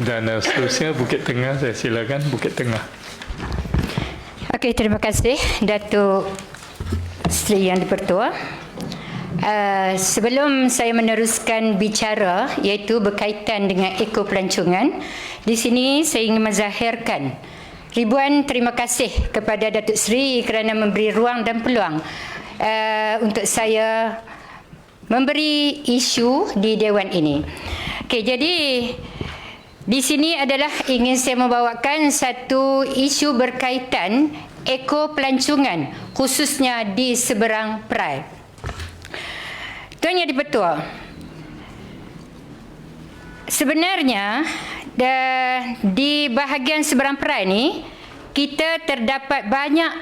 Dan seterusnya Bukit Tengah, saya silakan Bukit Tengah. Okey, terima kasih Datuk Seri Yang di-Pertua. Sebelum saya meneruskan bicara iaitu berkaitan dengan ekopelancongan, di sini saya ingin menzahirkan ribuan terima kasih kepada Datuk Seri kerana memberi ruang dan peluang untuk saya memberi isu di Dewan ini. Okey, jadi di sini adalah ingin saya membawakan satu isu berkaitan ekopelancongan khususnya di seberang perai. Tuan Yang di-Pertua, sebenarnya di bahagian seberang perai ni kita terdapat banyak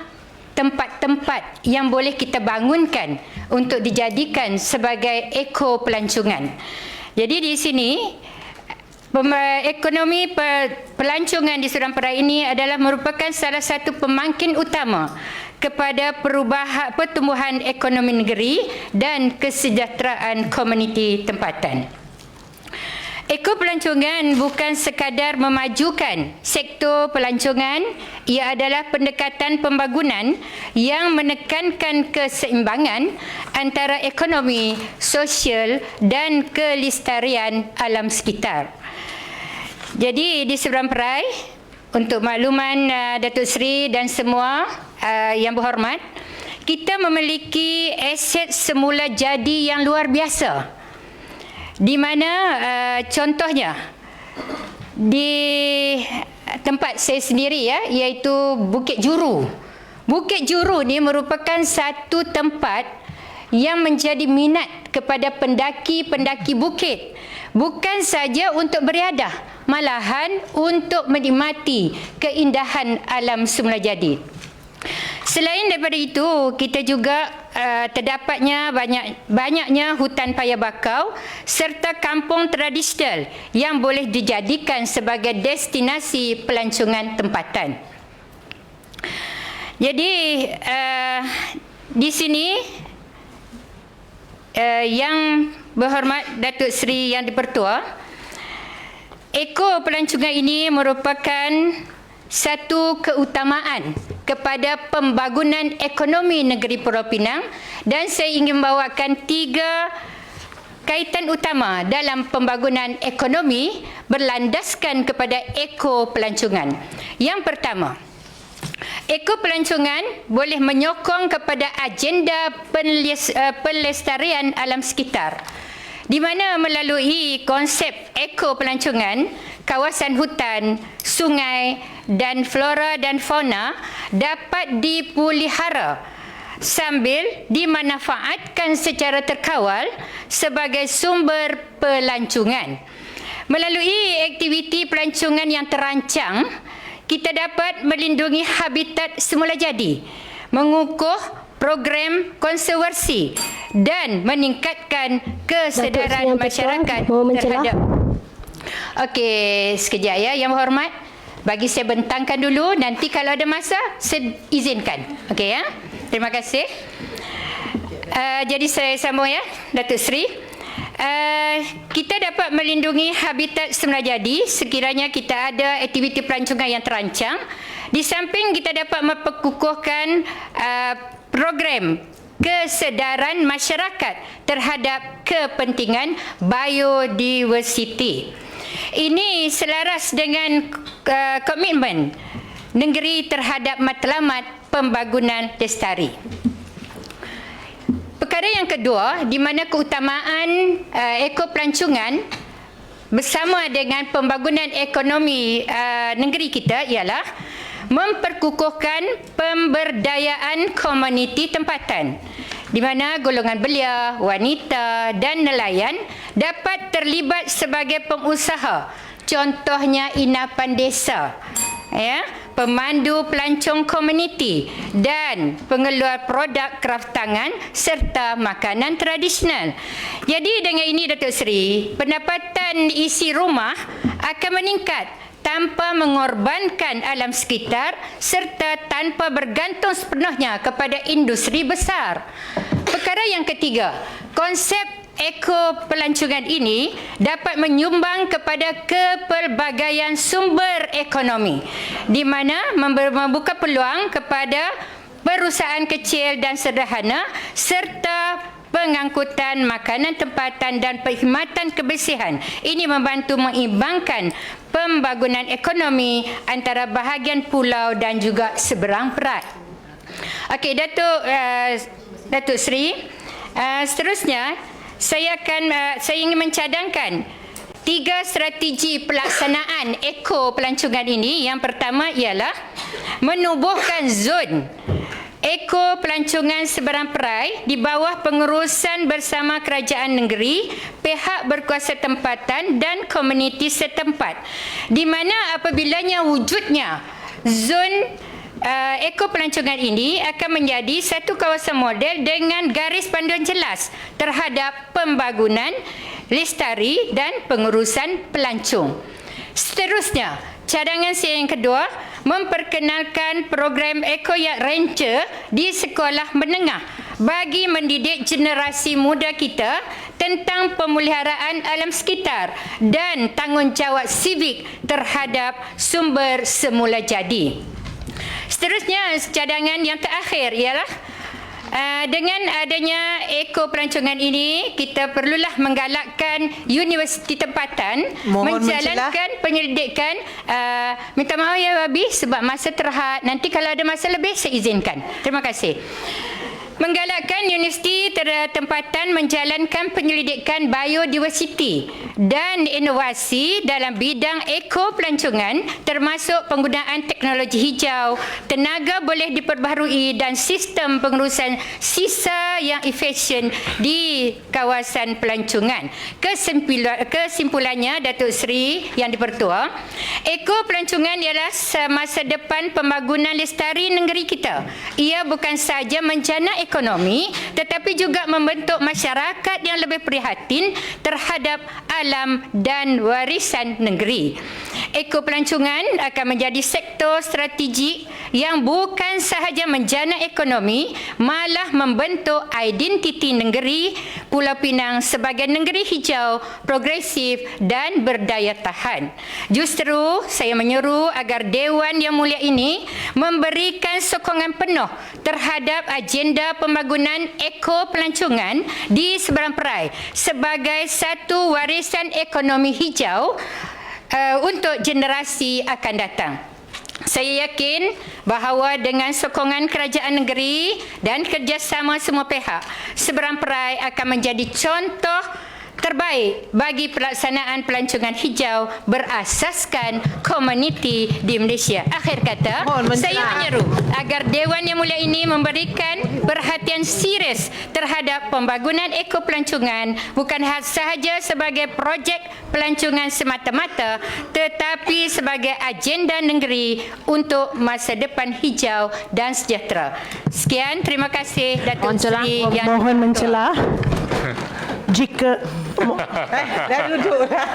tempat-tempat yang boleh kita bangunkan untuk dijadikan sebagai ekopelancongan. Jadi di sini ekonomi pelancongan di seberang perai ini adalah merupakan salah satu pemangkin utama kepada pertumbuhan ekonomi negeri dan kesejahteraan komuniti tempatan. Ekopelancongan bukan sekadar memajukan sektor pelancongan, ia adalah pendekatan pembangunan yang menekankan keseimbangan antara ekonomi, sosial dan kelestarian alam sekitar. Jadi di seberang perai, untuk makluman Datuk Seri dan semua yang berhormat, kita memiliki aset semula jadi yang luar biasa. Di mana contohnya di tempat saya sendiri iaitu Bukit Juru. Bukit Juru ni merupakan satu tempat yang menjadi minat kepada pendaki-pendaki bukit. Bukan saja untuk beriadah, malahan untuk menikmati keindahan alam semula jadi. Selain daripada itu, kita juga terdapatnya banyaknya hutan paya bakau serta kampung tradisional yang boleh dijadikan sebagai destinasi pelancongan tempatan. Jadi di sini yang berhormat Datuk Seri Yang di-Pertua, ekopelancongan ini merupakan satu keutamaan kepada pembangunan ekonomi negeri Pulau Pinang dan saya ingin membawakan 3 kaitan utama dalam pembangunan ekonomi berlandaskan kepada ekopelancongan. Yang pertama, ekopelancongan boleh menyokong kepada agenda pelestarian alam sekitar, di mana melalui konsep ekopelancongan, kawasan hutan, sungai dan flora dan fauna dapat dipelihara sambil dimanfaatkan secara terkawal sebagai sumber pelancongan. Melalui aktiviti pelancongan yang terancang, kita dapat melindungi habitat semula jadi, mengukuh program konservasi dan meningkatkan kesedaran masyarakat terhadap. Okey, sekejap ya Yang Berhormat. Bagi saya bentangkan dulu, nanti kalau ada masa saya izinkan. Okey ya. Terima kasih. Jadi saya sambung ya, Datuk Seri. Kita dapat melindungi habitat semula jadi sekiranya kita ada aktiviti pelancongan yang terancang. Di samping kita dapat memperkukuhkan program kesedaran masyarakat terhadap kepentingan biodiversiti. Ini selaras dengan komitmen negeri terhadap matlamat pembangunan lestari. Perkara yang kedua, di mana keutamaan ekopelancongan bersama dengan pembangunan ekonomi negeri kita ialah memperkukuhkan pemberdayaan komuniti tempatan, di mana golongan belia, wanita dan nelayan dapat terlibat sebagai pengusaha, contohnya inapan desa, pemandu pelancong komuniti dan pengeluar produk kraftangan serta makanan tradisional. Jadi dengan ini Datuk Seri, pendapatan isi rumah akan meningkat tanpa mengorbankan alam sekitar serta tanpa bergantung sepenuhnya kepada industri besar. Perkara yang ketiga, konsep ekopelancongan ini dapat menyumbang kepada kepelbagaian sumber ekonomi di mana membuka peluang kepada perusahaan kecil dan sederhana serta pengangkutan makanan tempatan dan perkhidmatan kebersihan. Ini membantu mengimbangkan pembangunan ekonomi antara bahagian pulau dan juga seberang perat. Okey, Datuk Seri, seterusnya saya ingin mencadangkan 3 strategi pelaksanaan ekopelancongan ini. Yang pertama ialah menubuhkan zon ekopelancongan seberang perai di bawah pengurusan bersama kerajaan negeri, pihak berkuasa tempatan dan komuniti setempat. Di mana apabilanya wujudnya zon ekopelancongan ini akan menjadi satu kawasan model dengan garis panduan jelas terhadap pembangunan, lestari dan pengurusan pelancong. Seterusnya, cadangan saya yang kedua, memperkenalkan program Ekoyak Ranger di sekolah menengah bagi mendidik generasi muda kita tentang pemeliharaan alam sekitar dan tanggungjawab sivik terhadap sumber semula jadi. Seterusnya, cadangan yang terakhir ialah dengan adanya ekopelancongan ini, kita perlulah menggalakkan universiti tempatan menjalankan penyelidikan. Minta maaf ya Wabi sebab masa terhad. Nanti kalau ada masa lebih saya izinkan. Terima kasih. Menggalakkan universiti tempatan menjalankan penyelidikan biodiversiti dan inovasi dalam bidang ekopelancongan termasuk penggunaan teknologi hijau, tenaga boleh diperbaharui dan sistem pengurusan sisa yang efisien di kawasan pelancongan. Kesimpulannya, Datuk Seri Yang di-Pertua, ekopelancongan ialah masa depan pembangunan lestari negeri kita. Ia bukan sahaja menjana ekonomi tetapi juga membentuk masyarakat yang lebih prihatin terhadap alam dan warisan negeri. Ekopelancongan akan menjadi sektor strategik yang bukan sahaja menjana ekonomi, malah membentuk identiti negeri Pulau Pinang sebagai negeri hijau, progresif dan berdaya tahan. Justru saya menyeru agar Dewan Yang Mulia ini memberikan sokongan penuh terhadap agenda pembangunan ekopelancongan di seberang perai sebagai satu warisan ekonomi hijau untuk generasi akan datang. Saya yakin bahawa dengan sokongan kerajaan negeri dan kerjasama semua pihak, seberang perai akan menjadi contoh terbaik bagi pelaksanaan pelancongan hijau berasaskan komuniti di Malaysia. Akhir kata, saya menyeru agar Dewan Yang Mulia ini memberikan perhatian serius terhadap pembangunan ekopelancongan bukan sahaja sebagai projek pelancongan semata-mata tetapi sebagai agenda negeri untuk masa depan hijau dan sejahtera. Sekian, terima kasih Datuk Seri Yang mohon mencelah. Jika dah duduk dah.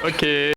Okey.